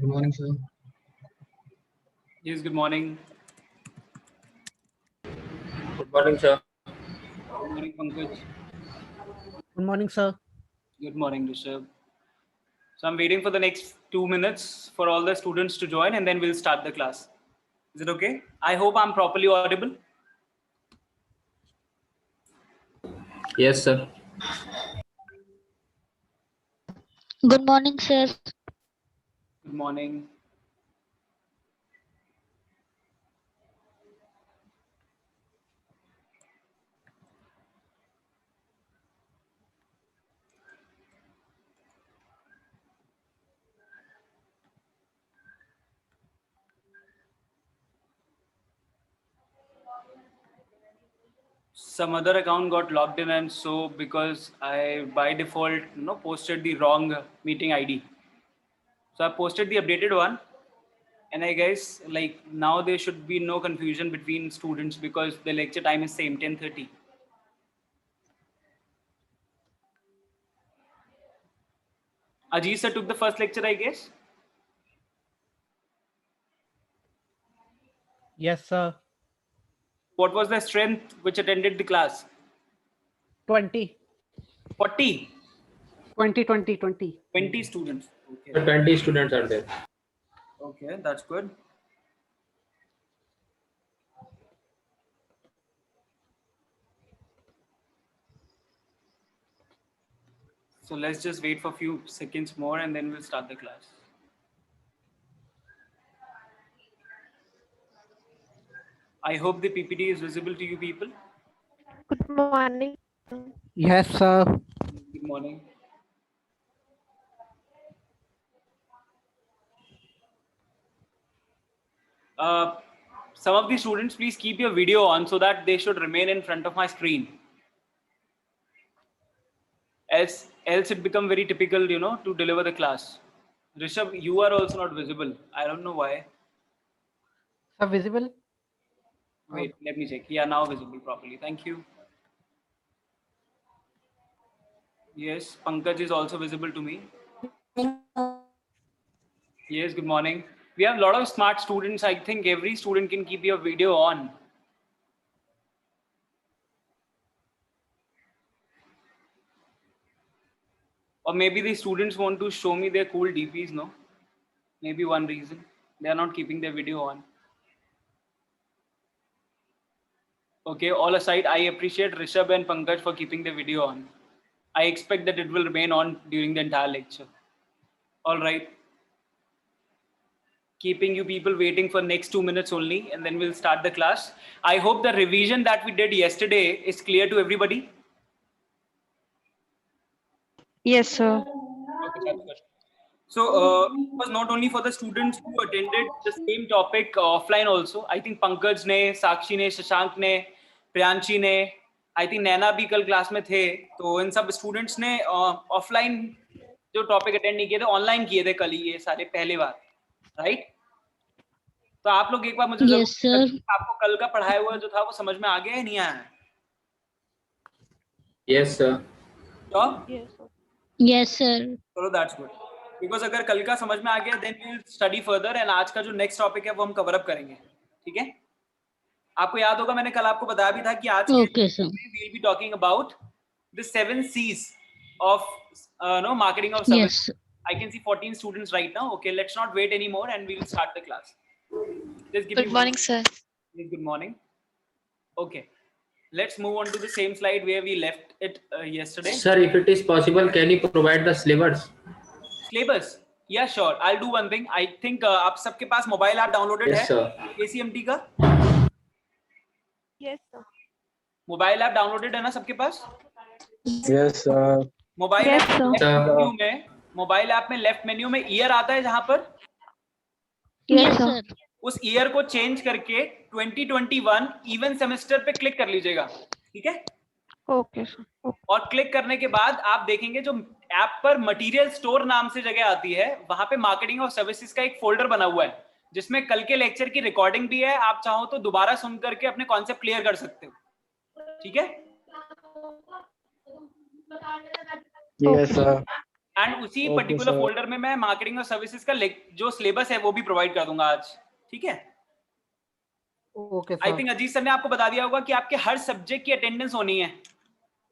Good morning, sir. Yes, good morning. Good morning, sir. Good morning, Pankaj. Good morning, sir. Good morning, Rishabh. So I'm waiting for the next 2 minutes for all the students to join and then we'll start the class. Is it okay? I hope I'm properly audible. Yes, sir. Good morning, sir. Good morning. Some other account got logged in, and so because I by default posted the wrong meeting ID. So I posted the updated one, and I guess like now there should be no confusion between students because the lecture time is same 10:30. Ajit sir took the first lecture, I guess. Yes, sir. What was the strength which attended the class? 20. 40. 20. 20 students. Okay. 20 students are there. Okay, that's good. So let's just wait for a few seconds more and then we'll start the class. I hope the PPT is visible to you people. Good morning. Yes, sir. Good morning. Some of the students, please keep your video on so that they should remain in front of my screen. Else it become very typical, to deliver the class. Rishabh, you are also not visible. I don't know why. Sir, visible? Wait, let me check. Yeah, now visible properly. Thank you. Yes, Pankaj is also visible to me. Yes, good morning. We have a lot of smart students. I think every student can keep your video on. Or maybe the students want to show me their cool DPs, no? Maybe one reason. They are not keeping their video on. Okay, all aside, I appreciate Rishabh and Pankaj for keeping the video on. I expect that it will remain on during the entire lecture. All right. Keeping you people waiting for next 2 minutes only, and then we'll start the class. I hope the revision that we did yesterday is clear to everybody. Yes, sir. Okay, that's good. So it was not only for the students who attended the same topic offline also. I think Pankaj ने, साक्षी ने, शशांक ने, प्रियांशी ने, I think नैना भी कल class में थे. तो इन सब स्टूडेंट्स ने ऑफलाइन जो टॉपिक अटेंड नहीं किए थे, ऑनलाइन किए थे कल ही ये सारे पहली बार, राइट? तो आप लोग एक बार मुझे Yes, sir. आपको कल का पढ़ाया हुआ जो था वो समझ में आ गया या नहीं आया? Yes, sir. Yes, sir. Yes, sir. चलो दैट्स गुड. बिकॉज अगर कल का समझ में आ गया then we will study further and आज का जो नेक्स्ट टॉपिक है वो हम कवर अप करेंगे. ठीक है? आपको याद होगा मैंने कल आपको बताया भी था कि आज Okay, sir. we will be talking about the 7 C's of marketing of service. Yes. I can see 14 students right now. Okay, let's not wait anymore and we will start the class. Just give me Good morning, sir. Yes, good morning. Okay, let's move on to the same slide where we left it yesterday. Sir, if it is possible, can you provide the syllabus? Syllabus? Yeah, sure. I'll do one thing. I think आप सबके पास mobile app downloaded Yes, है sir. KCMT का? Yes, sir. Mobile app downloaded है ना सबके पास? Yes, sir. Mobile Yes, app sir. Left menu में mobile app में left menu में ईयर आता है जहां पर Yes, sir. उस ईयर को चेंज करके 2021 इवन सेमेस्टर पे क्लिक कर लीजिएगा. ठीक है? Okay, sir. Okay. और क्लिक करने के बाद आप देखेंगे जो ऐप पर मटेरियल स्टोर नाम से जगह आती है वहां पे मार्केटिंग और सर्विसेज का एक फोल्डर बना हुआ है जिसमें कल के लेक्चर की रिकॉर्डिंग भी है. आप चाहो तो दोबारा सुन करके अपने कॉन्सेप्ट क्लियर कर सकते हो. ठीक है? Yes, sir. एंड उसी Okay, पर्टिकुलर sir. फोल्डर में मैं मार्केटिंग और सर्विसेज का जो सिलेबस है वो भी प्रोवाइड कर दूंगा आज, ठीक है? Okay, आई sir. थिंक अजीत सर ने आपको बता दिया होगा कि आपके हर सब्जेक्ट की अटेंडेंस होनी है,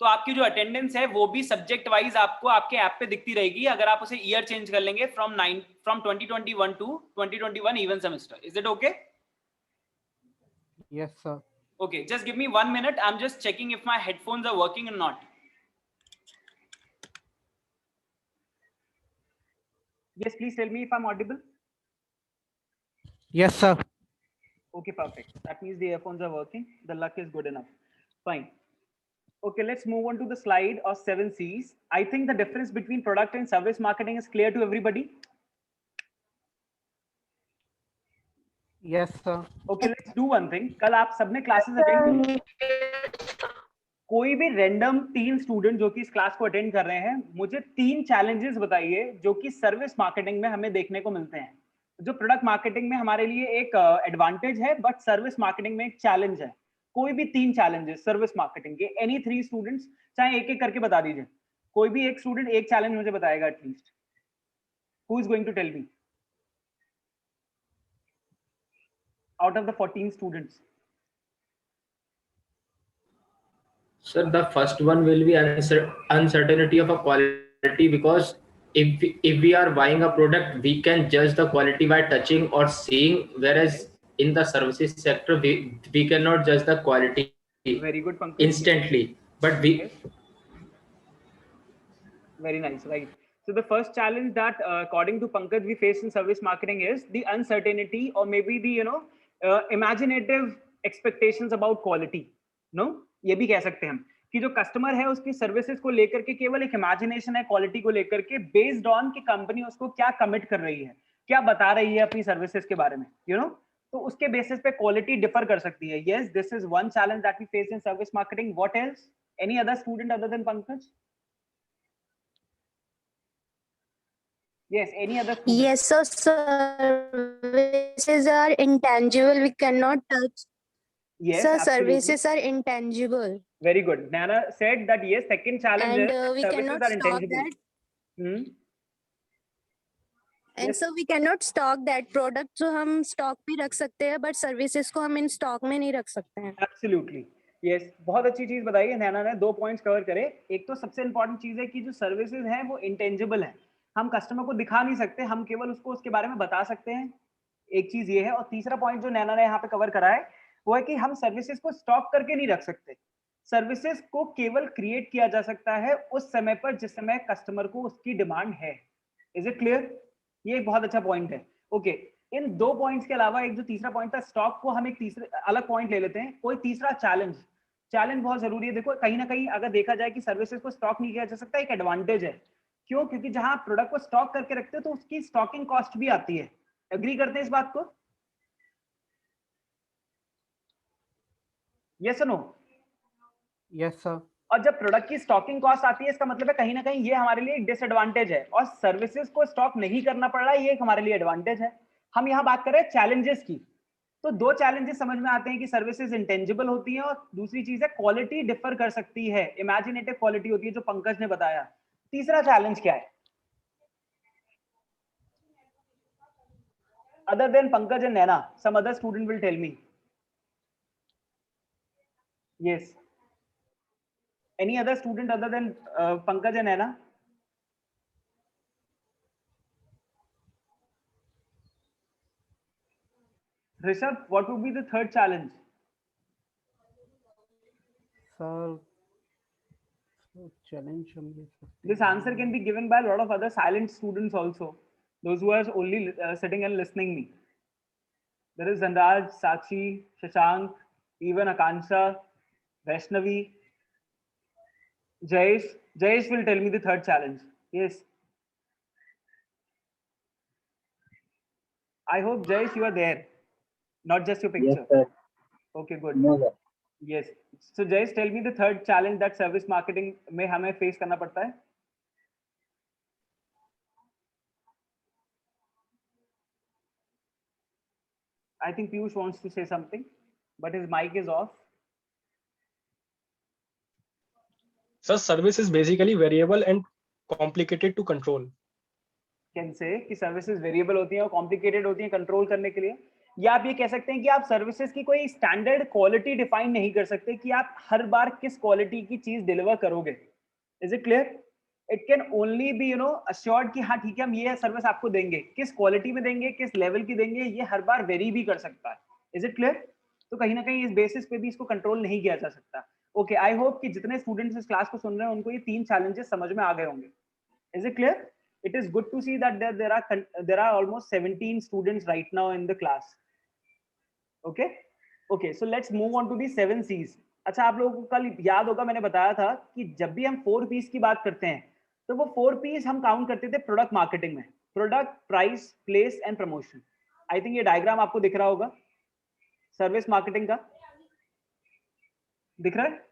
तो आपकी जो अटेंडेंस है वो भी सब्जेक्ट वाइज आपको आपके ऐप पे दिखती रहेगी अगर आप उसे ईयर चेंज कर लेंगे from 2021 to 2021 even semester. Is it okay? Yes, sir. Okay, just give me 1 minute. I'm just checking if my headphones are working or not. Yes, please tell me if I'm audible. Yes, sir. Okay, perfect. That means the earphones are working. The luck is good enough. Fine. Okay, let's move on to the slide of 7 C's. I think the difference between product and service marketing is clear to everybody. Yes, sir. Okay, let's do one thing. कल आप सबने classes attend की? कोई भी random 3 student जो कि इस class को अटेंड कर रहे हैं, मुझे 3 चैलेंजेस बताइए जो कि सर्विस मार्केटिंग में हमें देखने को मिलते हैं, जो प्रोडक्ट मार्केटिंग में हमारे लिए एक एडवांटेज है बट सर्विस मार्केटिंग में एक चैलेंज है. कोई भी 3 चैलेंजेस सर्विस मार्केटिंग के, एनी 3 स्टूडेंट्स, चाहे एक एक करके बता दीजिए. कोई भी एक स्टूडेंट एक चैलेंज मुझे बताएगा at least. Who is going to tell me out of the 14 students? Sir, the first one will be uncertainty of a quality, because if we are buying a product, we can judge the quality by touching or seeing, whereas in the services sector we cannot judge the quality Very good, Pankaj. instantly, but we Yes. Very nice, right? So the first challenge that, according to Pankaj, we face in service marketing is the uncertainty, or maybe the imaginative expectations about quality. No, ये भी कह सकते हैं हम कि जो customer है उसकी सर्विसेज को लेकर के केवल एक इमेजिनेशन है क्वालिटी को लेकर के, बेस्ड ऑन कि कंपनी उसको क्या कमिट कर रही है, क्या बता रही है अपनी सर्विसेज के बारे में, तो उसके बेसिस पे क्वालिटी डिफर कर सकती है. Yes, this is one challenge that we face in service marketing. What else? Any other student other than Pankaj? Yes, any other student? Yes, so services are intangible. We cannot touch. Yes, So absolutely. services are intangible, Very good. Nana said that yes, second challenge and is we services cannot are stock intangible. that. And Yes. so we cannot stock that product. जो हम stock भी रख सकते हैं, but services को हम in stock में नहीं रख सकते हैं. Absolutely. Yes, बहुत अच्छी चीज बताई है नैना ने. 2 पॉइंट्स कवर करे. एक तो सबसे इंपॉर्टेंट चीज है कि जो सर्विसेज हैं वो इंटेंजिबल है, हम कस्टमर को दिखा नहीं सकते, हम केवल उसको उसके बारे में बता सकते हैं. एक चीज ये है. और तीसरा पॉइंट जो नैना ने यहाँ पे कवर करा है वो है कि हम सर्विसेज को स्टॉक करके नहीं रख सकते. सर्विसेज को केवल क्रिएट किया जा सकता है उस समय पर जिस समय कस्टमर को उसकी डिमांड है. Is it clear? ये एक बहुत अच्छा पॉइंट है. ओके, इन 2 पॉइंट्स के अलावा एक जो तीसरा पॉइंट था स्टॉक को, हम एक तीसरे अलग पॉइंट ले लेते हैं. कोई तीसरा चैलेंज बहुत जरूरी है. देखो, कहीं ना कहीं अगर देखा जाए कि सर्विसेज को स्टॉक नहीं किया जा सकता, एक एडवांटेज है. क्यों? क्योंकि जहां आप प्रोडक्ट को स्टॉक करके रखते हो तो उसकी स्टॉकिंग कॉस्ट भी आती है. एग्री करते हैं इस बात को? यस और नो? Yes, sir. और जब प्रोडक्ट की स्टॉकिंग कॉस्ट आती है, इसका मतलब है कहीं ना कहीं ये हमारे लिए एक डिसएडवांटेज है, और सर्विसेज को स्टॉक नहीं करना पड़ रहा है, ये एक हमारे लिए एडवांटेज है. हम यहाँ बात कर रहे हैं चैलेंजेस की. तो 2 चैलेंजेस समझ में आते हैं कि सर्विसेज इंटेंजिबल होती है, और दूसरी चीज है क्वालिटी डिफर कर सकती है, इमेजिनेटिव क्वालिटी होती है, जो पंकज ने बताया. तीसरा चैलेंज क्या है? Other than Pankaj and Naina, some other student will tell me. Yes, any other student other than Pankaj and Anna? Rishabh, what would be the third challenge? Sir, so challenge हम ले सकते This answer can be given by a lot of other silent students also, those who are only sitting and listening me. There is Zanraj, Sakshi, Shashank, even Akansha, Vaishnavi, Jayesh will tell me the third challenge. Yes. I hope Jayesh you are there, not just your picture. Yes, sir. Okay, good. No, sir. Yes. So Jayesh, tell me the third challenge that service marketing में हमें face करना पड़ता है. I think Piyush wants to say something, but his mic is off. Sir, service is basically variable and complicated to control. Can say कि services variable होती हैं और complicated होती हैं कंट्रोल करने के लिए, या आप ये कह सकते हैं कि आप सर्विसेज की कोई स्टैंडर्ड क्वालिटी डिफाइन नहीं कर सकते कि आप हर बार किस क्वालिटी की चीज डिलीवर करोगे. Is it clear? It can only B assured कि हाँ ठीक है हम ये सर्विस आपको देंगे, किस क्वालिटी में देंगे, किस लेवल की देंगे, ये हर बार वेरी भी कर सकता है. Is it clear? तो कहीं ना कहीं इस बेसिस पे भी इसको कंट्रोल नहीं किया जा सकता. ओके, आई होप कि जितने स्टूडेंट्स इस क्लास को सुन रहे हैं उनको ये 3 चैलेंजेस समझ में आ गए होंगे. Is it clear? It is good to see that there are almost 17 students right now in the class. Okay, so let's move on to the 7 C's. अच्छा, आप लोगों को कल याद होगा मैंने बताया था कि जब भी हम 4 P's की बात करते हैं तो वो 4 P's हम काउंट करते थे प्रोडक्ट मार्केटिंग में. Product, price, place and promotion. I think ये डायग्राम आपको दिख रहा होगा सर्विस मार्केटिंग का. दिख रहा है?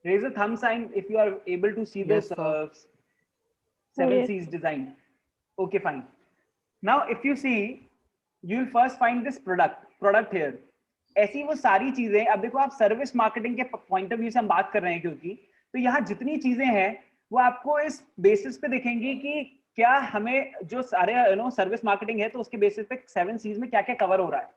Raise a thumb sign if you are able to see Yes, this sir. 7 Yes. C's design. Okay, fine. Now, if you see, you will first find this product here. ऐसी वो सारी चीजें, अब देखो आप सर्विस मार्केटिंग के point of view से हम बात कर रहे हैं, क्योंकि तो यहाँ जितनी चीजें हैं वो आपको इस बेसिस पे दिखेंगी कि क्या हमें जो सारे सर्विस मार्केटिंग है तो उसके बेसिस पे 7 C's में क्या क्या कवर हो रहा है,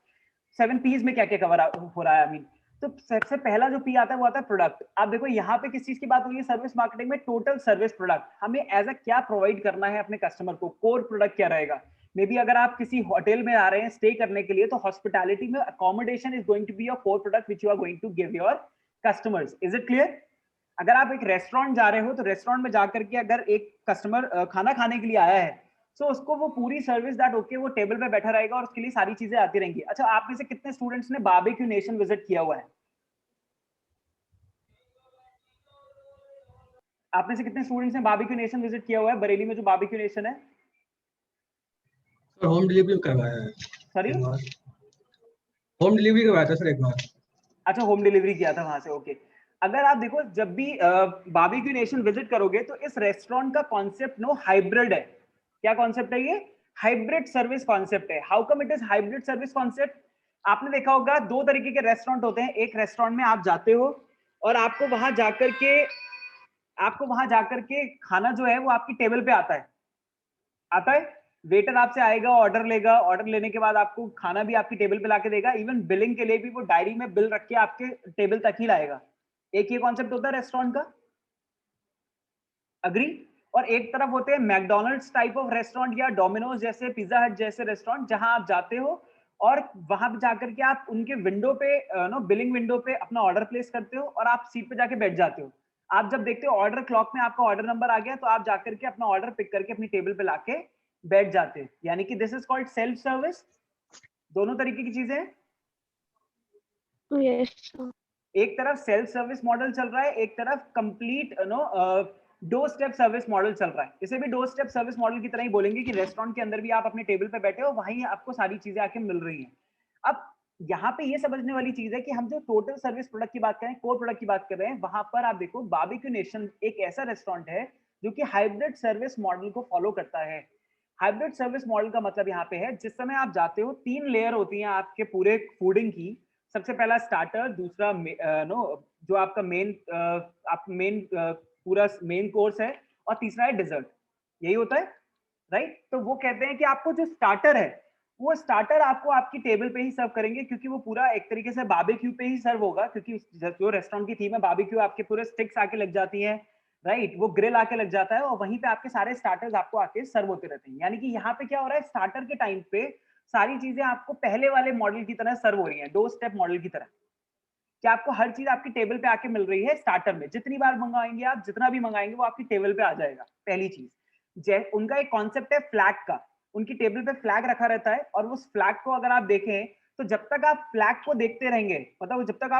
7 P's में क्या क्या कवर हो रहा है. आई मीन, तो सबसे पहला जो पी आता है वो आता है प्रोडक्ट. आप देखो यहाँ पे किस चीज की बात हुई है सर्विस मार्केटिंग में, टोटल सर्विस प्रोडक्ट. हमें एज अ क्या प्रोवाइड करना है अपने कस्टमर को, कोर प्रोडक्ट क्या रहेगा. मे बी अगर आप किसी होटल में आ रहे हैं स्टे करने के लिए तो हॉस्पिटैलिटी में accommodation is going to be your core product which you are going to give your customers. Is it clear? अगर आप एक रेस्टोरेंट जा रहे हो तो रेस्टोरेंट में जाकर के अगर एक कस्टमर खाना खाने के लिए आया है तो उसको वो पूरी सर्विस दैट ओके वो टेबल पे बैठा रहेगा और उसके लिए सारी चीजें आती रहेंगी. अच्छा, आप में से कितने स्टूडेंट्स ने बारबेक्यू नेशन विजिट किया हुआ है? आप में से कितने स्टूडेंट्स ने बारबेक्यू नेशन विजिट किया हुआ है? बरेली में जो बारबेक्यू नेशन है. सर होम डिलीवरी करवाया है. सॉरी, होम डिलीवरी करवाया था सर एक बार. अच्छा, होम डिलीवरी किया था वहां से. ओके, अगर आप देखो जब भी बारबेक्यू नेशन विजिट करोगे तो इस रेस्टोरेंट का कॉन्सेप्ट हाइब्रिड है. क्या कॉन्सेप्ट है ये? हाइब्रिड सर्विस कॉन्सेप्ट है. How come it is hybrid service concept? आपने देखा होगा 2 तरीके के रेस्टोरेंट होते हैं. एक रेस्टोरेंट में आप जाते हो और आपको वहां जाकर के खाना जो है वो आपकी टेबल पे आता है. वेटर आपसे आएगा, ऑर्डर लेगा, ऑर्डर लेने के बाद आपको खाना भी आपकी टेबल पे लाके देगा. इवन बिलिंग के लिए भी वो डायरी में बिल रख के आपके टेबल तक ही लाएगा. एक ये कॉन्सेप्ट होता है रेस्टोरेंट का. अग्री? और एक तरफ होते हैं मैकडोनल्ड्स टाइप ऑफ रेस्टोरेंट या डोमिनोज जैसे, पिज्जा हट जैसे रेस्टोरेंट, जहां आप जाते हो और वहां पे जाकर के आप उनके विंडो पे बिलिंग विंडो पे अपना ऑर्डर प्लेस करते हो और आप सीट पे जाके बैठ जाते हो. आप जब देखते हो ऑर्डर क्लॉक में आपका ऑर्डर नंबर आ गया तो आप जाकर के अपना ऑर्डर पिक करके अपनी टेबल पे लाके बैठ जाते हैं. यानी कि this is called self service. दोनों तरीके की चीजें हैं. Yes, sir. एक तरफ सेल्फ सर्विस मॉडल चल रहा है, एक तरफ complete door step service model चल रहा है. इसे भी डोर स्टेप सर्विस मॉडल की तरह ही बोलेंगे कि रेस्टोरेंट के अंदर भी आप अपने टेबल पे बैठे हो, वहीं आपको सारी चीजें आके मिल रही हैं. अब यहाँ पे ये समझने वाली चीज है कि हम जो टोटल सर्विस प्रोडक्ट की बात करें, कोर प्रोडक्ट की बात कर रहे हैं, वहां पर आप देखो बारबेक्यू नेशन एक ऐसा रेस्टोरेंट है जो कि हाइब्रिड सर्विस मॉडल को फॉलो करता है. हाइब्रिड सर्विस मॉडल का मतलब यहाँ पे है जिस समय आप जाते हो 3 लेयर होती हैं आपके पूरे फूडिंग की. सबसे पहला स्टार्टर, दूसरा जो आपका मेन पूरा मेन कोर्स है, और तीसरा है डिजर्ट. यही होता है, राइट? तो वो कहते हैं कि आपको जो स्टार्टर है वो स्टार्टर आपको आपकी टेबल पे ही सर्व करेंगे, क्योंकि वो पूरा एक तरीके से बारबेक्यू पे ही सर्व होगा, क्योंकि जो रेस्टोरेंट की थीम है बारबेक्यू, आपके पूरे स्टिक्स आके लग जाती हैं, राइट? वो ग्रिल आके लग जाता है और वहीं पे आपके सारे स्टार्टर्स आपको आके सर्व होते रहते हैं. यानी कि यहाँ पे क्या हो रहा है, स्टार्टर के टाइम पे सारी चीजें आपको पहले वाले मॉडल की तरह सर्व हो रही हैं, 2 स्टेप मॉडल की तरह. क्या आपको हर चीज आपकी टेबल पे आके मिल रही है स्टार्टर में. जितनी बार मंगाएंगे आप, जितना भी मंगाएंगे वो आपकी टेबल पे आ जाएगा. पहली चीज, उनका एक कॉन्सेप्ट है फ्लैग का. उनकी टेबल पे फ्लैग रखा रहता है और उस फ्लैग को अगर आप देखें तो जब तक आप फ्लैग को देखते रहेंगे, मतलब जब तक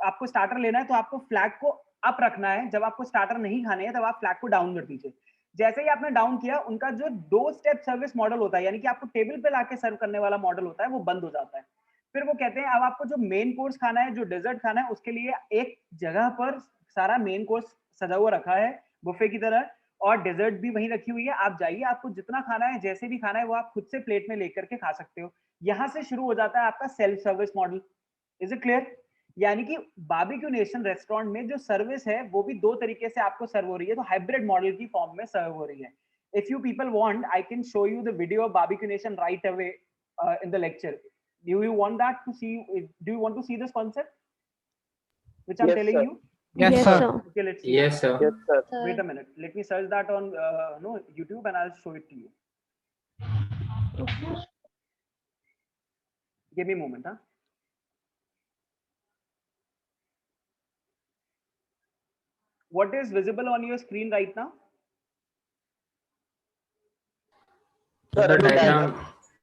आपको स्टार्टर लेना है तो आपको फ्लैग को अप रखना है. जब आपको स्टार्टर नहीं खाने हैं तब आप फ्लैग को डाउन कर दीजिए. जैसे ही आपने डाउन किया, उनका जो 2 स्टेप सर्विस मॉडल होता है, यानी कि आपको टेबल पे लाके सर्व करने वाला मॉडल होता है, वो बंद हो जाता है. फिर वो कहते हैं अब आपको जो मेन कोर्स खाना है, जो डेजर्ट खाना है, उसके लिए एक जगह पर सारा मेन कोर्स सजा हुआ रखा है बुफे की तरह, और डेजर्ट भी वहीं रखी हुई है. आप जाइए, आपको जितना खाना है, जैसे भी खाना है, वो आप खुद से प्लेट में लेकर के खा सकते हो. यहाँ से शुरू हो जाता है आपका self service model. Is it clear? यानी कि बारबेक्यू नेशन रेस्टोरेंट में जो सर्विस है वो भी दो तरीके से आपको सर्व हो रही है, तो हाइब्रिड मॉडल की फॉर्म में सर्व हो रही है. If you people want, I can show you the video of Barbecue Nation right away in the lecture. Do you want that to see? Do you want to see this concept, which I'm Yes, telling sir. you? Yes, Yes, sir. sir. Okay, let's see. Yes, sir. Yes, sir. Wait a minute. Let me search that on YouTube, and I'll show it to you. Give me a moment, huh? What is visible on your screen right now? The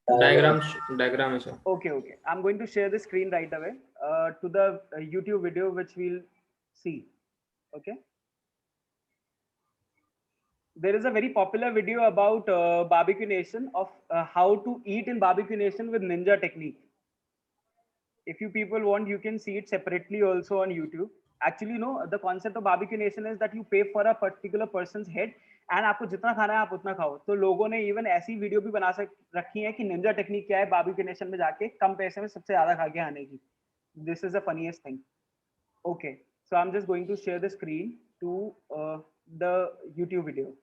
Sir, diagram is sir. Okay. I'm going to share the screen right away to the YouTube video, which we'll see. Okay. There is a very popular video about Barbecue Nation of how to eat in Barbecue Nation with ninja technique. If you people want, you can see it separately also on YouTube. Actually, no, the concept of Barbecue Nation is that you pay for a particular person's head and आपको जितना खाना है आप उतना खाओ. तो लोगों ने इवन ऐसी वीडियो भी बना रखी है कि निंजा टेक्निक क्या है बारबेक्यू नेशन में जाके कम पैसे में सबसे ज्यादा खा के आने की. This is the funniest thing. Okay, so I'm just going to share the screen to the YouTube video.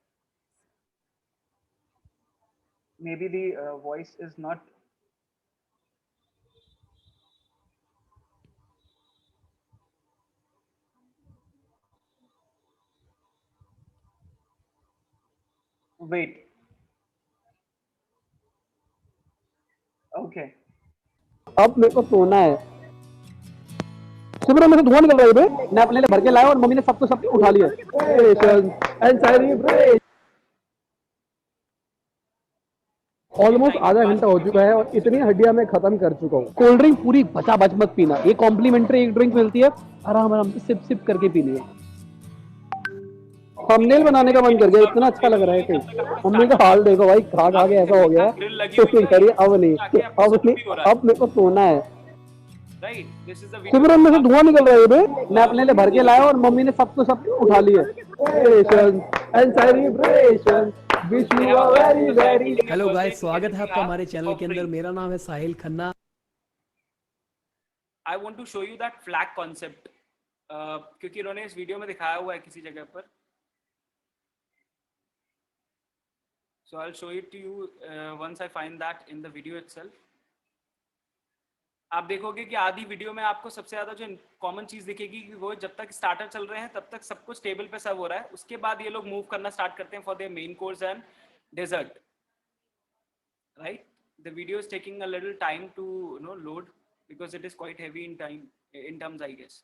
Maybe the voice is not. Wait. Okay. अब मेरे को सोना है. सुबह में से धुआं निकल रहा है बे. मैं अपने लिए भर के लाया और मम्मी ने सबको उठा लिया. ऑलमोस्ट आधा घंटा हो चुका है और इतनी हड्डियां मैं खत्म कर चुका हूँ. कोल्ड ड्रिंक पूरी बचा बच मत पीना. ये कॉम्प्लीमेंट्री एक ड्रिंक मिलती है, आराम आराम से सिप सिप करके पीनी है. थंबनेल बनाने का मन कर गया, इतना अच्छा लग रहा है कि मम्मी का हाल देखो भाई, खा खा के ऐसा हो गया है. तो करिए अब नहीं, अब मेरे को सोना है. सुबह में से धुआं निकल रहा है बे. मैं अपने लिए भर के लाया और मम्मी ने सबको उठा लिया. हेलो गाइस, स्वागत है आपका हमारे चैनल के अंदर. मेरा नाम है साहिल Khanna. I want to show you that flag concept क्योंकि इन्होंने इस वीडियो में दिखाया हुआ है किसी जगह पर. So I'll show it to you once I find that in the video itself. आप देखोगे कि आधी वीडियो में आपको सबसे ज्यादा जो कॉमन चीज दिखेगी कि वो जब तक स्टार्टर चल रहे हैं तब तक सब कुछ टेबल पे सर्व हो रहा है. उसके बाद ये लोग मूव करना स्टार्ट करते हैं for their main course and dessert. Right, the video is taking a little time to load because it is quite heavy in time in terms, I guess.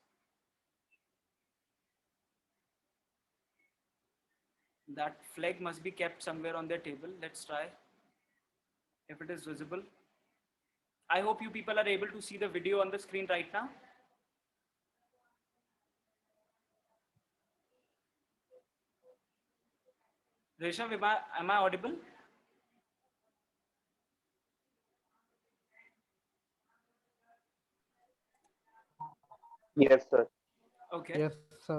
That flag must be kept somewhere on their table. Let's try if it is visible. I hope you people are able to see the video on the screen right now. Reshav, am I audible? Yes, sir. Okay. Yes, sir.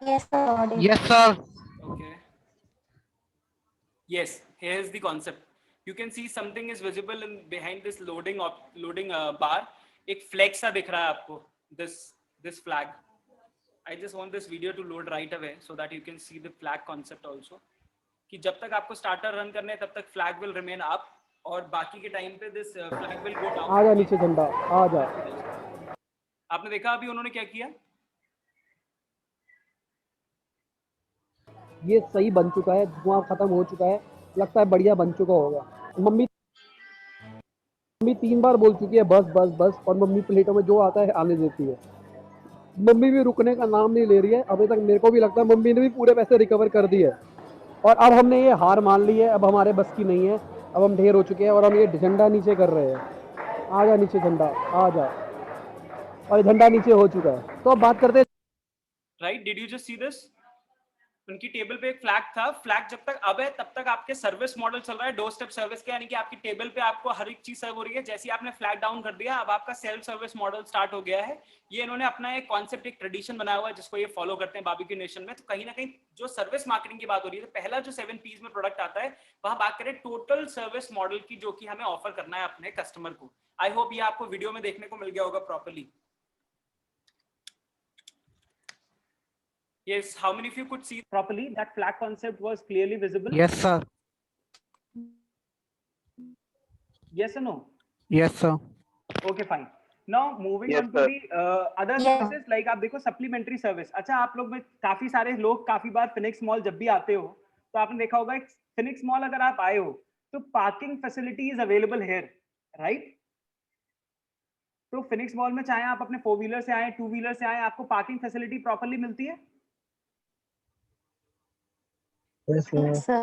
Yes, sir. Yes, sir. Okay. Yes, here is the concept. You can see something is visible in behind this loading bar. एक flag सा दिख रहा है आपको. This flag. I just want this video to load right away so that you can see the flag concept also. कि जब तक आपको starter run करने तब तक flag will remain up और बाकी के टाइम पे this flag will go down. आ जा नीचे झंडा, आ जा. आपने देखा अभी उन्होंने क्या किया? ये सही बन चुका है, धुआं खत्म हो चुका है, लगता है बढ़िया बन चुका होगा. मम्मी 3 बार बोल चुकी है बस बस बस, और मम्मी प्लेटों में जो आता है आने देती है. मम्मी भी रुकने का नाम नहीं ले रही है. अभी तक मेरे को भी लगता है मम्मी ने भी पूरे पैसे रिकवर कर दिए और अब हमने ये हार मान ली है. अब हमारे बस की नहीं है, अब हम ढेर हो चुके हैं और हम ये झंडा नीचे कर रहे हैं. आ जा नीचे झंडा, आ जा. और झंडा नीचे हो चुका है. तो अब बात करते हैं. Right, did you just see this? उनकी टेबल पे एक फ्लैग था, फ्लैग जब तक अब है तब तक आपके सर्विस मॉडल चल रहा है डोर स्टेप सर्विस के, यानी कि आपकी टेबल पे आपको हर एक चीज सर्व हो रही है। जैसे ही आपने फ्लैग डाउन कर दिया, अब आपका सेल्फ सर्विस मॉडल स्टार्ट हो गया है। ये इन्होंने अपना एक कॉन्सेप्ट, एक ट्रेडिशन बनाया हुआ है जिसको ये फॉलो करते हैं बारबेक्यू नेशन में। तो कहीं ना कहीं जो सर्विस मार्केटिंग की बात हो रही है, तो पहला जो 7 P's में प्रोडक्ट आता है, वहां बात करें टोटल सर्विस मॉडल की, जो कि हमें ऑफर करना है अपने कस्टमर को। आई होप ये आपको वीडियो में देखने को मिल गया होगा properly. Yes, how many of you could see properly? That flag concept was clearly visible. Yes, sir. Yes or no? Yes, sir. Okay, fine. Now moving Yes, on to sir. the other services, like आप देखो supplementary service। अच्छा, आप लोग में काफी सारे लोग काफी बार फिनिक्स मॉल जब भी आते हो तो आपने देखा होगा, फिनिक्स मॉल अगर आप आए हो तो parking facility is available here, right? तो फिनिक्स मॉल में चाहे आप अपने 4 व्हीलर से आए, 2 व्हीलर से आए, आपको पार्किंग फैसिलिटी प्रॉपर्ली मिलती है। Yes, sir.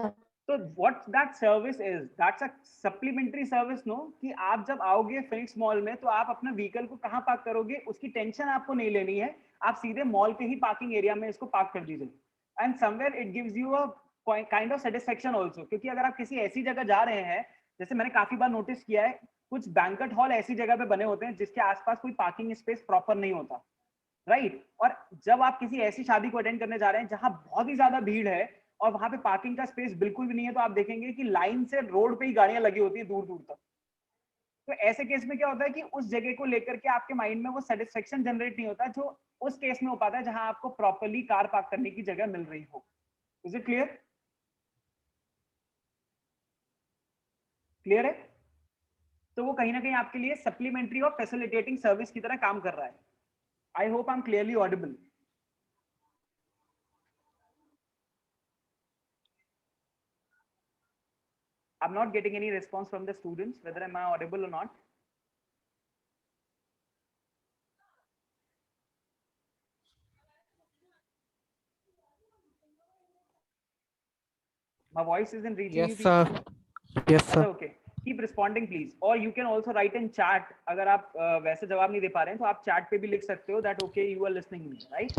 तो what that service is, that's a supplementary service, no? कि आप जब आओगे फिनिक्स मॉल में तो आप अपना व्हीकल को कहाँ पार्क करोगे उसकी टेंशन आपको नहीं लेनी है, आप सीधे मॉल के ही पार्किंग एरिया में इसको पार्क कर दीजिए। And somewhere it gives you a kind of satisfaction also, क्योंकि अगर आप किसी ऐसी जगह जा रहे हैं, जैसे मैंने काफी बार नोटिस किया है, कुछ बैंक्वेट हॉल ऐसी जगह पे बने होते हैं जिसके आसपास कोई पार्किंग स्पेस प्रॉपर नहीं होता, राइट? और जब आप किसी ऐसी शादी को अटेंड करने जा रहे हैं जहां बहुत ही ज्यादा भीड़ है और वहां पे पार्किंग का स्पेस बिल्कुल भी नहीं है, तो आप देखेंगे कि लाइन से रोड पे ही गाड़ियां लगी होती है दूर दूर तक। तो ऐसे केस में क्या होता है कि उस जगह को लेकर के आपके माइंड में वो सेटिस्फेक्शन जनरेट नहीं होता जो उस केस में हो पाता है जहां आपको प्रॉपर्ली कार पार्क करने की जगह मिल रही हो। Is it clear? क्लियर है? तो वो कहीं ना कहीं आपके लिए सप्लीमेंट्री और फैसिलिटेटिंग सर्विस की तरह काम कर रहा है। I hope I am clearly Audible. I'm not getting any response from the students, whether am I audible or not. My voice isn't reaching you. Yes, sir. Yes, sir. Okay. Keep responding, please. Or you can also write in chat. अगर आप वैसे जवाब नहीं दे पा रहे हैं तो आप chat पे भी लिख सकते हो that okay you are listening me, right?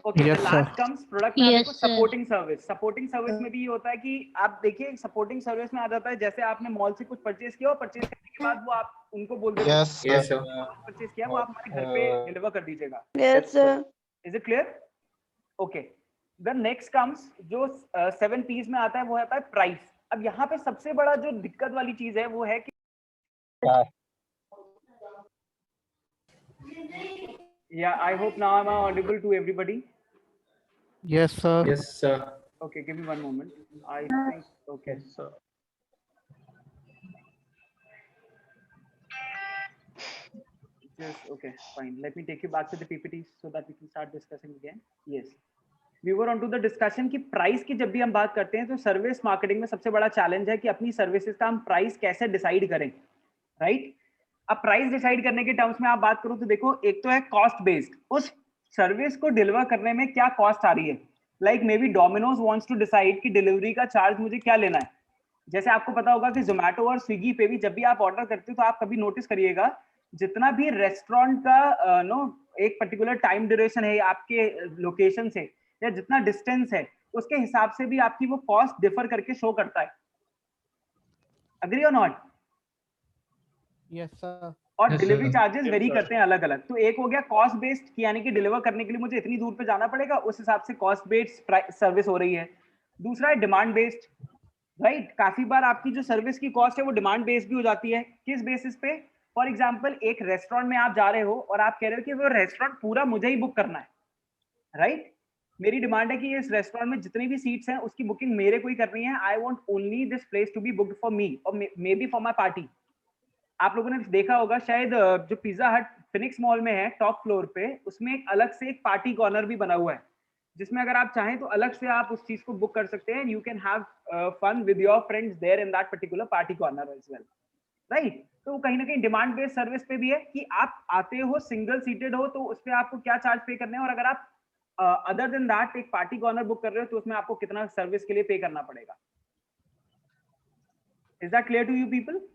Okay. Yes, the last comes product Yes, sir. supporting service. Supporting service में भी ये होता है कि आप देखिए supporting service में आ जाता है जैसे आपने मॉल से कुछ परचेज किया और परचेज करने के बाद वो आप उनको बोल देते Yes, Yes, sir. परचेज किया वो आप हमारे घर पे डिलीवर कर दीजिएगा। Yes, sir. Is it clear? Okay. The next comes जो 7 P's में आता है वो आता है प्राइस। अब यहाँ पे सबसे बड़ा जो दिक्कत वाली चीज है वो है कि yeah, I hope now I'm audible to everybody. Yes, sir. Yes, sir. Okay, give me one moment. I think okay. Sir. Just okay, fine. Let me take you back to the PPT so that we can start discussing again. Yes. We were on to the discussion कि price की जब भी हम बात करते हैं तो service marketing में सबसे बड़ा चैलेंज है कि अपनी सर्विसेज का हम प्राइस कैसे डिसाइड करें, राइट? अब प्राइस डिसाइड करने के टर्म्स में आप बात करो तो देखो, एक तो है कॉस्ट बेस्ड, उस सर्विस को डिलीवर करने में क्या कॉस्ट आ रही है। Like maybe Domino's wants to decide कि डिलीवरी का चार्ज मुझे क्या लेना है। जैसे आपको पता होगा कि जोमेटो और स्विगी पे भी जब भी आप ऑर्डर करते हो तो आप कभी नोटिस करिएगा जितना भी रेस्टोरेंट का एक पर्टिकुलर टाइम ड्यूरेशन है आपके लोकेशन से या जितना डिस्टेंस है उसके हिसाब से भी आपकी वो कॉस्ट डिफर करके शो करता है। अग्री और नॉट? Yes, sir. और Yes, delivery sir. Charges Yes, very sir. करते हैं अलग अलग। तो एक हो गया कॉस्ट बेस्ड, यानी कि डिलीवर करने के लिए मुझे इतनी दूर पे जाना पड़ेगा, उस हिसाब से कॉस्ट बेस्ड सर्विस हो रही है। दूसरा है डिमांड बेस्ड, राइट? काफी बार आपकी जो सर्विस की कॉस्ट है वो डिमांड बेस्ड भी हो जाती है। किस बेसिस पे? फॉर एग्जाम्पल एक रेस्टोरेंट में आप जा रहे हो और आप कह रहे हो कि वो रेस्टोरेंट पूरा मुझे ही बुक करना है, राइट? मेरी डिमांड है कि इस रेस्टोरेंट में जितनी भी सीट्स हैं उसकी बुकिंग मेरे को ही करनी है। I want only this place to be booked for me और maybe for my party. आप लोगों ने देखा होगा शायद जो पिज्जा हट फिनिक्स मॉल में है टॉप फ्लोर पे, उसमें एक अलग से एक पार्टी कॉर्नर भी बना हुआ है जिसमें अगर आप चाहें तो अलग से आप उस चीज को बुक कर सकते हैं। You can have fun with your friends there in that particular party corner as well, right? तो कहीं ना कहीं डिमांड बेस्ड सर्विस पे भी है कि आप आते हो सिंगल सीटेड हो तो उस पर आपको क्या चार्ज पे करने हैं, और अगर आप अदर देन दैट एक पार्टी कॉर्नर बुक कर रहे हो तो उसमें आपको कितना सर्विस के लिए पे करना पड़ेगा। Is that clear to you people?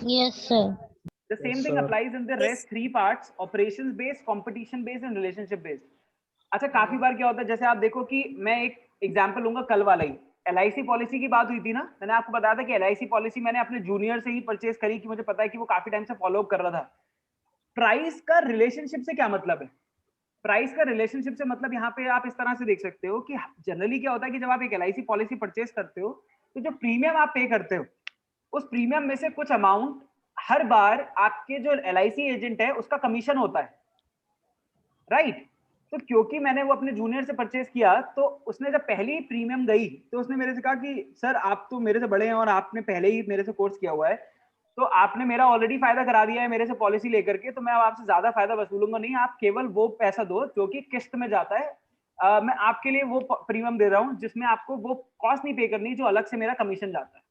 Yes, sir. The same Yes, thing sir. applies in the rest 3 parts: operations based, competition based and relationship based. अच्छा, काफी बार क्या होता है, जैसे आप देखो कि मैं एक एग्जांपल लूंगा, कल वाला ही LIC पॉलिसी की बात हुई थी ना, मैंने आपको बताया था कि LIC पॉलिसी मैंने अपने जूनियर से ही परचेज करी, कि मुझे पता है कि वो काफी टाइम से फॉलो अप कर रहा था। प्राइस का रिलेशनशिप से क्या मतलब है? प्राइस का रिलेशनशिप से मतलब यहाँ पे आप इस तरह से देख सकते हो कि जनरली क्या होता है कि जब आप एक LIC पॉलिसी परचेज करते हो तो जो प्रीमियम आप पे करते हो उस प्रीमियम में से कुछ अमाउंट हर बार आपके जो LIC एजेंट है उसका कमीशन होता है, राइट? तो क्योंकि मैंने वो अपने जूनियर से परचेज किया तो उसने जब पहली प्रीमियम गई तो उसने मेरे से कहा कि सर आप तो मेरे से बड़े हैं और आपने पहले ही मेरे से कोर्स किया हुआ है, तो आपने मेरा ऑलरेडी फायदा करा दिया है मेरे से पॉलिसी लेकर के, तो मैं अब आपसे ज्यादा फायदा वसूलूंगा नहीं, आप केवल वो पैसा दो जो कि किस्त में जाता है। मैं आपके लिए वो प्रीमियम दे रहा हूँ जिसमें आपको वो कॉस्ट नहीं पे करनी जो अलग से मेरा कमीशन जाता है,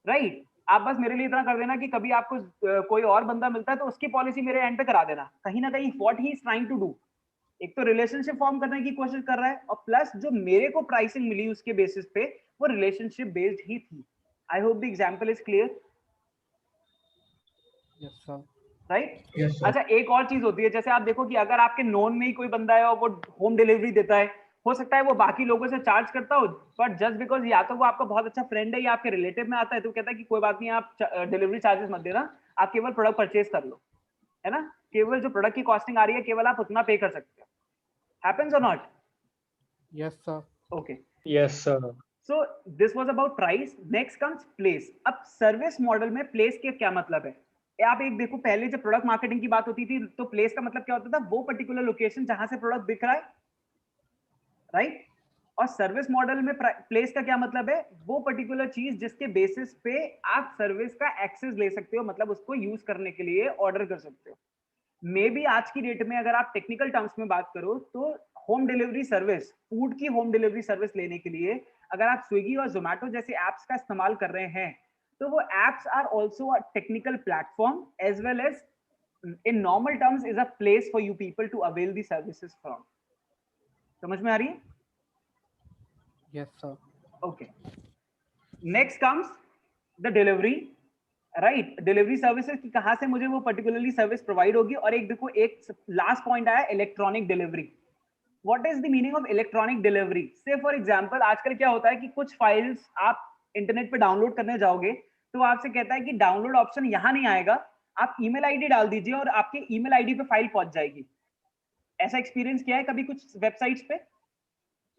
राइट? आप बस मेरे लिए इतना कर देना कि कभी आपको कोई और बंदा मिलता है तो उसकी पॉलिसी मेरे एंड पे करा देना। कहीं ना कहीं what he is trying to do, एक तो रिलेशनशिप फॉर्म करने की कोशिश कर रहा है और प्लस जो मेरे को प्राइसिंग मिली उसके बेसिस पे वो रिलेशनशिप बेस्ड ही थी। I hope the example is clear, yes sir. Right? Yes, sir. अच्छा, एक और चीज होती है, जैसे आप देखो कि अगर आपके नोन में ही कोई बंदा है और वो होम डिलीवरी देता है, हो सकता है वो बाकी लोगों से चार्ज करता हो, बट जस्ट बिकॉज या तो वो आपका बहुत अच्छा फ्रेंड है या आपके रिलेटिव में आता है तो कहता है कि कोई बात नहीं, आप डिलीवरी चार्जेस मत देना, आप केवल प्रोडक्ट परचेज कर लो, है ना? केवल जो प्रोडक्ट की कॉस्टिंग आ रही है केवल आप उतना पे कर सकते हो। हैपेंस और not? Yes sir. Okay, Yes, sir. So this was about price. Next comes place. अब सर्विस मॉडल में प्लेस के क्या मतलब है? आप एक देखो, पहले जब प्रोडक्ट मार्केटिंग की बात होती थी तो प्लेस का मतलब क्या होता था? वो पर्टिकुलर लोकेशन जहां से प्रोडक्ट बिक रहा है, राइट? और सर्विस मॉडल में प्लेस का क्या मतलब है? वो पर्टिकुलर चीज जिसके बेसिस पे आप सर्विस का एक्सेस ले सकते हो, मतलब उसको यूज करने के लिए ऑर्डर कर सकते हो। मे बी आज की डेट में अगर आप टेक्निकल टर्म्स में बात करो तो होम डिलीवरी सर्विस, फूड की होम डिलीवरी सर्विस लेने के लिए अगर आप स्विगी और जोमेटो जैसे एप्स का इस्तेमाल कर रहे हैं तो वो apps are also a technical platform as well as in normal terms is a place for you people to avail the services from. समझ में आ रही है? Yes sir. Okay, next comes the delivery, right? Delivery services की कहां से मुझे वो पर्टिकुलरली सर्विस प्रोवाइड होगी। और एक देखो, एक लास्ट पॉइंट आया, electronic delivery. What is the meaning of electronic delivery? से फॉर एग्जांपल आजकल क्या होता है कि कुछ फाइल्स आप इंटरनेट पे डाउनलोड करने जाओगे तो आपसे कहता है कि डाउनलोड ऑप्शन यहां नहीं आएगा, आप ईमेल आईडी डाल दीजिए और आपके ईमेल आईडी पे फाइल पहुंच जाएगी। ऐसा एक्सपीरियंस किया है कभी कुछ वेबसाइट्स पे?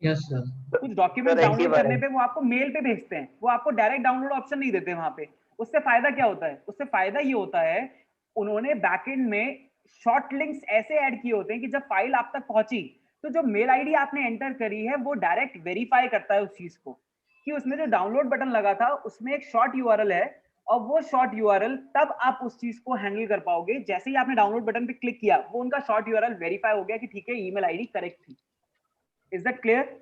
Yes, sir. कुछ डॉक्यूमेंट डाउनलोड करने पे वो आपको मेल पे भेजते हैं, वो आपको डायरेक्ट डाउनलोड ऑप्शन नहीं देते वहां पे। उससे फायदा क्या होता है? उससे फायदा ये होता है उन्होंने बैकएंड में शॉर्ट लिंक्स ऐसे ऐड किए होते हैं कि जब फाइल आप तक पहुंची तो जो मेल आईडी आपने एंटर करी है वो डायरेक्ट वेरीफाई करता है उस चीज को कि उसमें जो डाउनलोड बटन लगा था उसमें एक शॉर्ट यूआरएल है और वो शॉर्ट यूआरएल तब आप उस चीज को हैंडल कर पाओगे जैसे ही आपने डाउनलोड बटन पे क्लिक किया, वो उनका शॉर्ट यूआरएल वेरीफाई हो गया कि ठीक है ईमेल आईडी करेक्ट थी। Is that clear?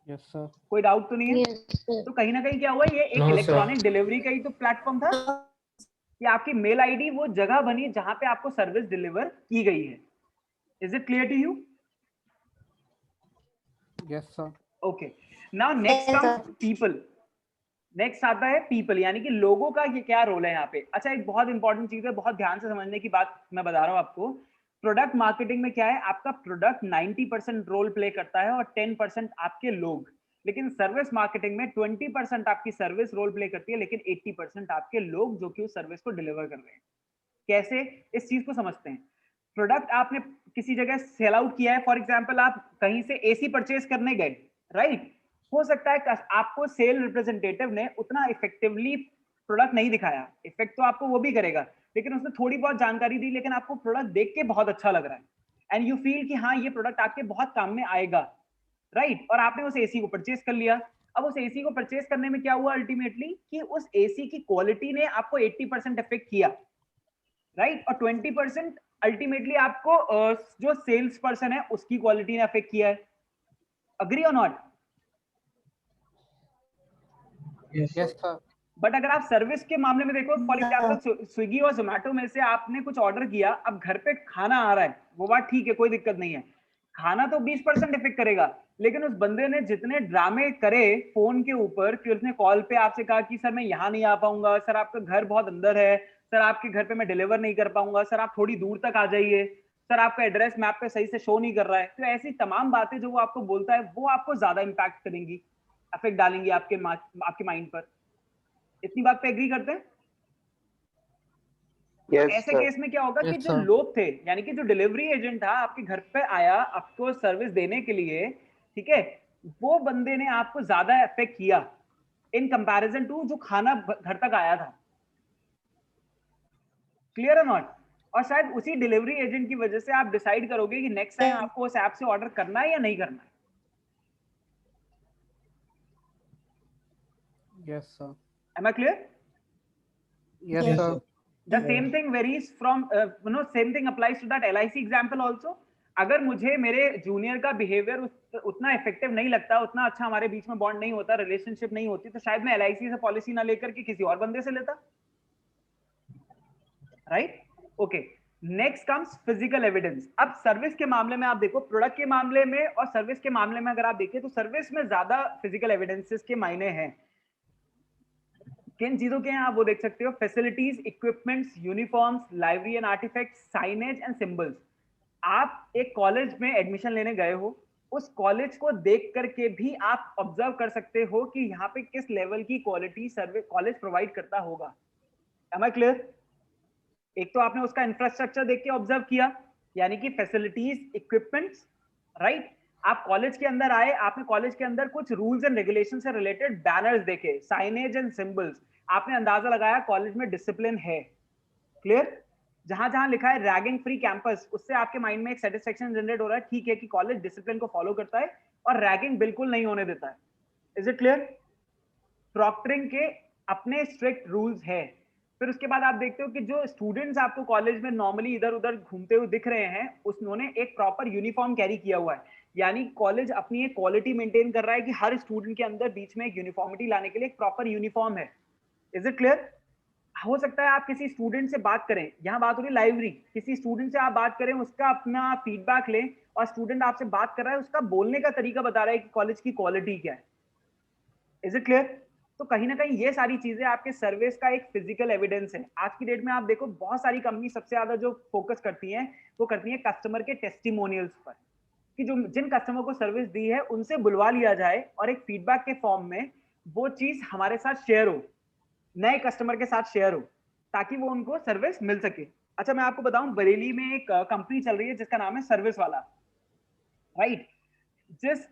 Yes sir. कोई डाउट तो नहीं है? Yes, sir. तो कहीं ना कहीं क्या हुआ, ये एक No, sir. इलेक्ट्रॉनिक डिलीवरी का ही तो प्लेटफॉर्म था कि आपकी मेल आईडी वो जगह बनी जहां पे आपको सर्विस डिलीवर की गई है। Is it clear to you? Yes sir. Okay, now next comes people. Next आता है पीपल, यानी कि लोगों का ये क्या रोल है यहाँ पे। अच्छा, एक बहुत इंपॉर्टेंट चीज है, बहुत ध्यान से समझने की बात मैं बता रहा हूँ आपको। प्रोडक्ट मार्केटिंग में क्या है, आपका प्रोडक्ट 90% रोल प्ले करता है और 10% आपके लोग। लेकिन सर्विस मार्केटिंग में 20% आपकी सर्विस रोल प्ले करती है, लेकिन 80% आपके लोग जो कि उस सर्विस को डिलीवर कर रहे हैं। कैसे, इस चीज को समझते हैं। प्रोडक्ट आपने किसी जगह सेल आउट किया है, फॉर एग्जांपल आप कहीं से एसी परचेज करने गए, राइट? हो सकता है आपको सेल रिप्रेजेंटेटिव ने उतना इफेक्टिवली प्रोडक्ट नहीं दिखाया, इफेक्ट तो आपको वो भी करेगा, लेकिन उसने थोड़ी बहुत जानकारी दी, लेकिन आपको प्रोडक्ट देख के बहुत अच्छा लग रहा है एंड यू फील कि हाँ ये प्रोडक्ट आपके बहुत काम में आएगा, राइट? और आपने उस एसी को परचेज कर लिया। अब उस एसी को परचेज करने में क्या हुआ अल्टीमेटली कि उस एसी की क्वालिटी ने आपको 80% इफेक्ट किया, राइट? और 20% अल्टीमेटली आपको जो सेल्स पर्सन है उसकी क्वालिटी ने अफेक्ट किया है। अग्री और नॉट? Yes sir. बट अगर आप सर्विस के मामले में देखो, फॉर एग्जांपल स्विगी और जोमेटो में से आपने कुछ ऑर्डर किया, अब घर पे खाना आ रहा है, वो बात ठीक है, कोई दिक्कत नहीं है, खाना तो 20% इफेक्ट करेगा, लेकिन उस बंदे ने जितने ड्रामे करे फोन के ऊपर कि उसने कॉल पे आपसे कहा कि सर मैं यहाँ नहीं आ पाऊंगा, सर आपका घर बहुत अंदर है, सर आपके घर पे मैं डिलीवर नहीं कर पाऊंगा, सर आप थोड़ी दूर तक आ जाइए, सर आपका एड्रेस मैप पे सही से शो नहीं कर रहा है। तो ऐसी तमाम बातें जो वो आपको बोलता है वो आपको ज्यादा इम्पैक्ट करेंगी, इफेक्ट डालेंगी आपके माइंड पर। इतनी बात पे एग्री करते हैं? Yes, ऐसे sir. केस में क्या होगा कि Yes, जो sir. लोग थे, यानी कि जो डिलीवरी एजेंट था आपके घर पे आया आपको सर्विस देने के लिए, ठीक है, वो बंदे ने आपको ज्यादा अफेक्ट किया इन कंपैरिजन टू जो खाना घर तक आया था। क्लियर और नॉट? और शायद उसी डिलीवरी एजेंट की वजह से आप डिसाइड करोगे कि नेक्स्ट टाइम आपको उस ऐप से ऑर्डर करना है या नहीं करना है। Yes, sir. Am I clear? Yes, Yes, sir. sir. The same thing varies from same thing applies to that LIC example also. अगर मुझे मेरे जूनियर का बिहेवियर उतना इफेक्टिव नहीं लगता, उतना अच्छा हमारे बीच में बॉन्ड नहीं होता, रिलेशनशिप नहीं होती, तो शायद मैं LIC से पॉलिसी ना लेकर के किसी और बंदे से लेता, right? Okay, next comes physical evidence. अब सर्विस के मामले में आप देखो, प्रोडक्ट के मामले में और सर्विस के मामले में अगर आप देखें तो सर्विस में ज्यादा फिजिकल एविडेंसेस के मायने हैं। किन चीजों के हैं आप वो देख सकते हो, facilities, equipments, uniforms, library and artifacts, signage and symbols. आप एक कॉलेज में एडमिशन लेने गए हो, उस कॉलेज को देख करके भी आप ऑब्जर्व कर सकते हो कि यहाँ पे किस लेवल की क्वालिटी सर्विस कॉलेज प्रोवाइड करता होगा। Am I clear? एक तो आपने उसका इंफ्रास्ट्रक्चर देख के ऑब्जर्व किया, यानी कि फैसिलिटीज, इक्विपमेंट्स, राइट? आप कॉलेज के अंदर आए, आपने कॉलेज के अंदर कुछ रूल्स एंड रेगुलेशन से रिलेटेड बैनर्स देखे, साइनेज एंड सिंबल्स, आपने अंदाजा लगाया कॉलेज में डिसिप्लिन है। क्लियर? जहां जहां लिखा है रैगिंग फ्री कैंपस, उससे आपके माइंड में एक सेटिस्फेक्शन जनरेट हो रहा है, ठीक है कि कॉलेज डिसिप्लिन को फॉलो करता है और रैगिंग बिल्कुल नहीं होने देता है। Is it clear? प्रॉक्टरिंग के अपने स्ट्रिक्ट रूल्स है। फिर उसके बाद आप देखते हो कि जो स्टूडेंट्स आपको कॉलेज में नॉर्मली इधर उधर घूमते हुए दिख रहे हैं, उन्होंने एक प्रॉपर यूनिफॉर्म कैरी किया हुआ है, यानी कॉलेज अपनी एक क्वालिटी मेंटेन कर रहा है कि हर स्टूडेंट के अंदर बीच में एक यूनिफॉर्मिटी लाने के लिए एक प्रॉपर यूनिफॉर्म है। Is it clear? हो सकता है आप किसी स्टूडेंट से बात करें, यहाँ बात हो रही लाइब्रेरी, किसी स्टूडेंट से आप बात करें, उसका अपना फीडबैक लें, और स्टूडेंट आपसे बात कर रहा है, उसका बोलने का तरीका बता रहा है कि कॉलेज की क्वालिटी क्या है। Is it clear? तो कहीं ना कहीं ये सारी चीजें आपके सर्विस का एक फिजिकल एविडेंस है। आज की डेट में आप देखो बहुत सारी कंपनी सबसे ज्यादा जो फोकस करती हैं वो करती है कस्टमर के टेस्टिमोनियल्स पर, कि जो जिन कस्टमर को सर्विस दी है उनसे बुलवा लिया जाए और एक फीडबैक के फॉर्म में वो चीज हमारे साथ शेयर हो, नए कस्टमर के साथ शेयर हो, ताकि वो उनको सर्विस मिल सके। अच्छा, मैं आपको बताऊं, बरेली में एक कंपनी चल रही है जिसका नाम है सर्विस वाला, राइट? जिस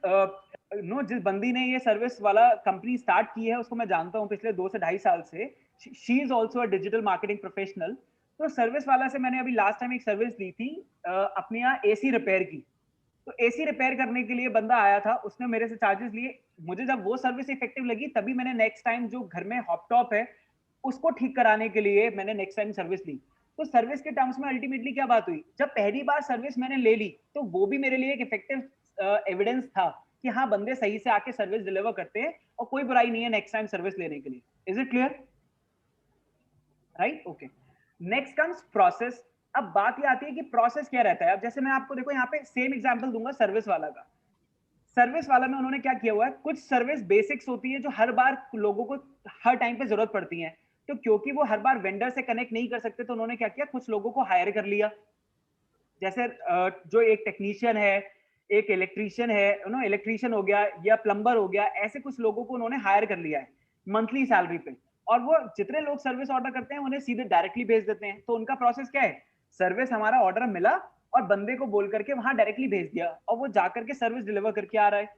बंदी ने ये सर्विस वाला कंपनी स्टार्ट की है उसको मैं जानता हूं पिछले 2 से 2.5 साल से। She is also a digital marketing professional. तो सर्विस वाला से मैंने अभी लास्ट टाइम एक सर्विस ली थी अपने यहाँ एसी रिपेयर की। तो एसी रिपेयर करने के लिए बंदा आया था, उसने मेरे से चार्जेस लिए। मुझे जब वो सर्विस इफेक्टिव लगी तभी मैंने नेक्स्ट टाइम जो घर में हॉपटॉप है उसको ठीक कराने के लिए मैंने नेक्स्ट टाइम सर्विस ली। तो सर्विस के टर्म्स में अल्टीमेटली क्या बात हुई, जब पहली बार सर्विस मैंने ले ली तो वो भी मेरे लिए एक इफेक्टिव एविडेंस था कि हाँ बंदे सही से आके सर्विस डिलीवर करते हैं और कोई बुराई नहीं है नेक्स्ट टाइम सर्विस लेने के लिए। Is it clear? Right? Okay, next comes process. अब बात ये आती है कि प्रोसेस क्या रहता है। अब जैसे मैं आपको देखो यहाँ पे सेम एग्जांपल दूंगा सर्विस वाला का। सर्विस वाला में उन्होंने क्या किया हुआ है, कुछ सर्विस बेसिक्स होती है जो हर बार लोगों को हर टाइम पे जरूरत पड़ती है, तो क्योंकि वो हर बार वेंडर से कनेक्ट नहीं कर सकते तो उन्होंने क्या किया, कुछ लोगों को हायर कर लिया। जैसे जो एक टेक्नीशियन है, एक इलेक्ट्रीशियन है, इलेक्ट्रीशियन हो गया या प्लम्बर हो गया, ऐसे कुछ लोगों को उन्होंने हायर कर लिया है मंथली सैलरी पे, और वो जितने लोग सर्विस ऑर्डर करते हैं उन्हें सीधे डायरेक्टली भेज देते हैं। तो उनका प्रोसेस क्या है, सर्विस हमारा ऑर्डर मिला और बंदे को बोल करके वहां डायरेक्टली भेज दिया और वो जाकर के सर्विस डिलीवर करके आ रहा है।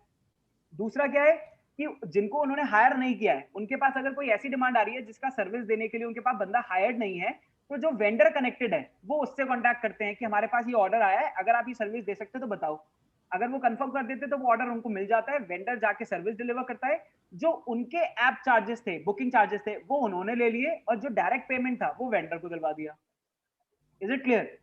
दूसरा क्या है कि जिनको उन्होंने हायर नहीं किया है उनके पास अगर कोई ऐसी डिमांड आ रही है जिसका सर्विस देने के लिए उनके पास बंदा हायर्ड नहीं है, तो जो वेंडर कनेक्टेड है वो उससे कॉन्टैक्ट करते हैं कि हमारे पास ये ऑर्डर आया है, अगर आप ये सर्विस दे सकते तो बताओ। अगर वो कंफर्म कर देते तो वो ऑर्डर उनको मिल जाता है, वेंडर जाके सर्विस डिलीवर करता है। जो उनके ऐप चार्जेस थे, बुकिंग चार्जेस थे, वो उन्होंने ले लिए और जो डायरेक्ट पेमेंट था वो वेंडर को दिलवा दिया। Is it clear?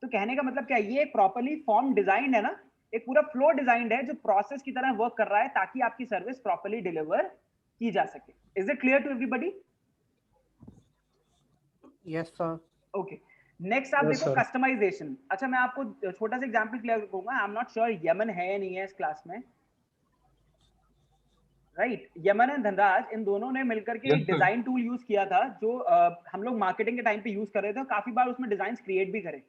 तो कहने का मतलब क्या है, ये प्रॉपर्ली फॉर्म डिजाइंड है ना, एक पूरा फ्लो डिजाइंड है जो प्रोसेस की तरह वर्क कर रहा है ताकि आपकी सर्विस प्रॉपर्ली डिलीवर की जा सके। Is it clear to everybody? Yes sir. Okay, next आप देखो कस्टमाइजेशन। अच्छा, मैं आपको छोटा सा एग्जांपल क्लियर करूंगा। I am not sure Yemen है या नहीं है इस क्लास में, राइट? यमन एंड धनराज, इन दोनों ने मिलकर के एक डिजाइन टूल यूज किया था जो हम लोग मार्केटिंग के टाइम पे यूज कर रहे थे, काफी बार उसमें डिजाइन क्रिएट भी करे।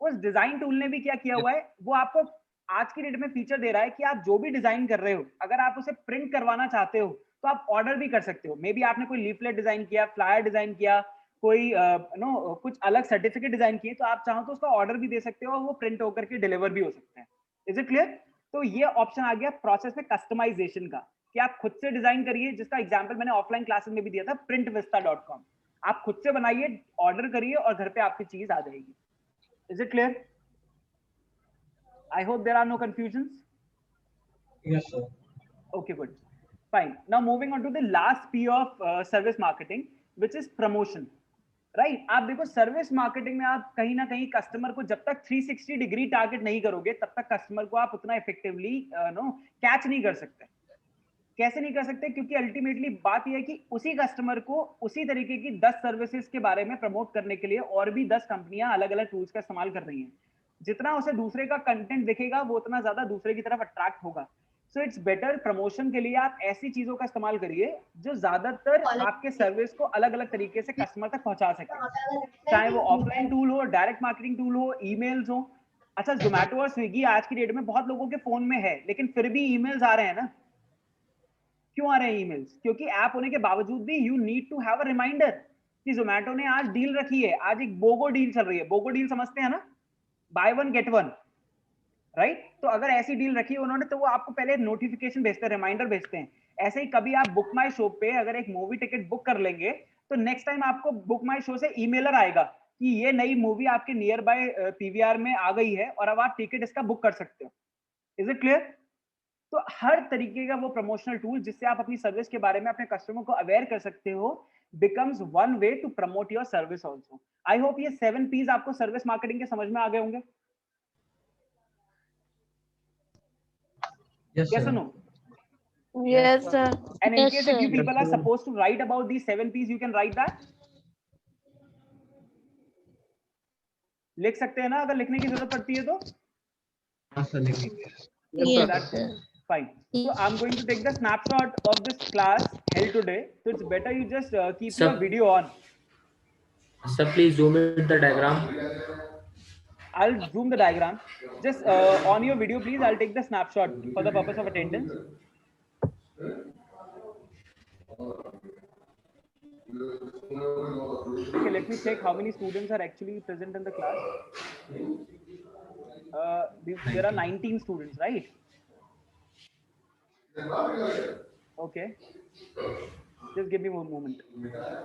उस डिजाइन टूल ने भी क्या किया हुआ है, वो आपको आज की डेट में फीचर दे रहा है कि आप जो भी डिजाइन कर रहे हो, अगर आप उसे प्रिंट करवाना चाहते हो तो आप ऑर्डर भी कर सकते हो। मे बी आपने कोई लीफलेट डिजाइन किया, फ्लायर डिजाइन किया, कोई कुछ अलग सर्टिफिकेट डिजाइन किए, तो आप चाहो तो उसका ऑर्डर भी दे सकते हो और वो प्रिंट होकर के डिलीवर भी हो सकता है। Is it clear? तो ये ऑप्शन आ गया प्रोसेस में कस्टमाइजेशन का, कि आप खुद से डिजाइन करिए, जिसका एग्जांपल मैंने ऑफलाइन क्लासेस में भी दिया था, printvista.com। आप खुद से बनाइए, ऑर्डर करिए और घर पे आपकी चीज आ जाएगी। Is it clear? I hope there are no confusions. Yes, sir. Okay, good. Fine. Now moving on to the last P of service marketing, which is promotion. Right? आप देखो सर्विस मार्केटिंग में आप कहीं ना कहीं कस्टमर को जब तक 360 डिग्री टारगेट नहीं करोगे, तब तक कस्टमर को आप उतना इफेक्टिवली कैच नहीं कर सकते। कैसे नहीं कर सकते? क्योंकि अल्टीमेटली बात यह है कि उसी कस्टमर को उसी तरीके की 10 सर्विसेज के बारे में प्रमोट करने के लिए और भी 10 कंपनियां अलग अलग टूल्स का इस्तेमाल कर रही हैं। जितना उसे दूसरे का कंटेंट दिखेगा, वो उतना ज्यादा दूसरे की तरफ अट्रैक्ट होगा। सो इट्स बेटर प्रमोशन के लिए आप ऐसी चीजों का इस्तेमाल करिए जो ज्यादातर आपके सर्विस को अलग अलग तरीके से कस्टमर तक पहुंचा सके, चाहे वो ऑफलाइन टूल हो, डायरेक्ट मार्केटिंग टूल हो, ईमेल्स हो। अच्छा, जोमेटो और स्विगी आज की डेट में बहुत लोगों के फोन में है, लेकिन फिर भी ईमेल्स आ रहे हैं ना। क्यों आ रहे हैं ईमेल्स? क्योंकि ऐप होने के बावजूद भी you need to have a reminder कि जोमेटो ने आज डील रखी है, आज एक बोगो डील चल रही है। बोगो डील समझते हैं ना, by one get one, right? तो अगर ऐसी डील रखी है उन्होंने, तो वो आपको पहले नोटिफिकेशन भेजते हैं, रिमाइंडर भेजते हैं। ऐसे ही कभी आप बुक माई शो पे अगर एक मूवी टिकट बुक कर लेंगे, तो नेक्स्ट टाइम आपको बुक माई शो से ईमेलर आएगा कि ये नई मूवी आपके नियर बाय पीवीआर में आ गई है और अब आप टिकट इसका बुक कर सकते हो। Is it clear? तो हर तरीके का वो प्रमोशनल टूल जिससे आप अपनी सर्विस के बारे में अपने कस्टमर को अवेयर कर सकते हो, becomes one way to promote your service also. I hope ये 7 P's आपको सर्विस मार्केटिंग के समझ में आ गए होंगे। Yes, Yes sir. or no? Yes, sir. And in Yes, case if you sir. people are supposed to write about these 7 P's, you can write that. लिख सकते हैं ना, अगर लिखने की जरूरत पड़ती है तो? हाँ सर, लिखेंगे। Yes, That's sir. fine. So I'm going to take the snapshot of this class held today. So it's better you just keep Sir. your video on. Sir, please zoom in the diagram. I'll zoom the diagram. Just on your video, please. I'll take the snapshot for the purpose of attendance. Okay, let me check how many students are actually present in the class. There are 19 students, right? Okay. Just give me one moment.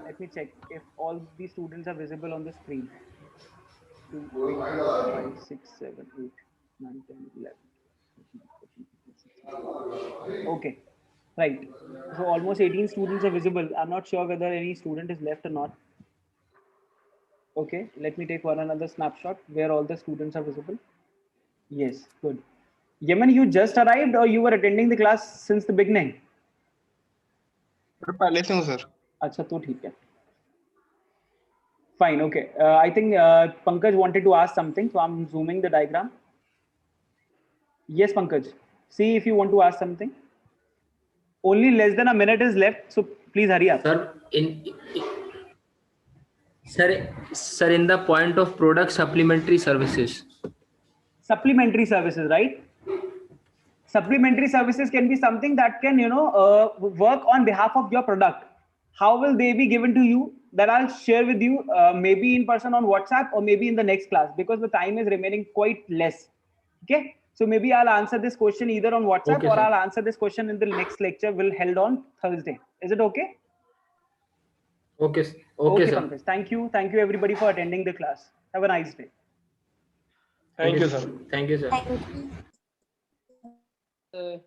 Let me check if all the students are visible on the screen. 2, 3, 4, 5, 6, 7, 8, 9, 10, 11. Okay, right. So almost 18 students are visible. I'm not sure whether any student is left or not. Okay, let me take another snapshot where all the students are visible. Yes, good. Yemen, you just arrived or you were attending the class since the beginning? पहले से हूँ sir. अच्छा, तो ठीक है। Fine, okay. I think Pankaj wanted to ask something, so I'm zooming the diagram. Yes, Pankaj. See if you want to ask something. Only less than a minute is left, so please hurry up. Sir, in the point of product supplementary services. Supplementary services, right? Supplementary services can be something that can, work on behalf of your product. How will they be given to you? That I'll share with you, maybe in person on WhatsApp or maybe in the next class, because the time is remaining quite less. Okay, so maybe I'll answer this question either on WhatsApp, okay, or sir. I'll answer this question in the next lecture will held on Thursday. Is it okay? Okay, sir. Pankaj. Thank you everybody for attending the class. Have a nice day. Thank you, sir. Thank you, sir. Thank you.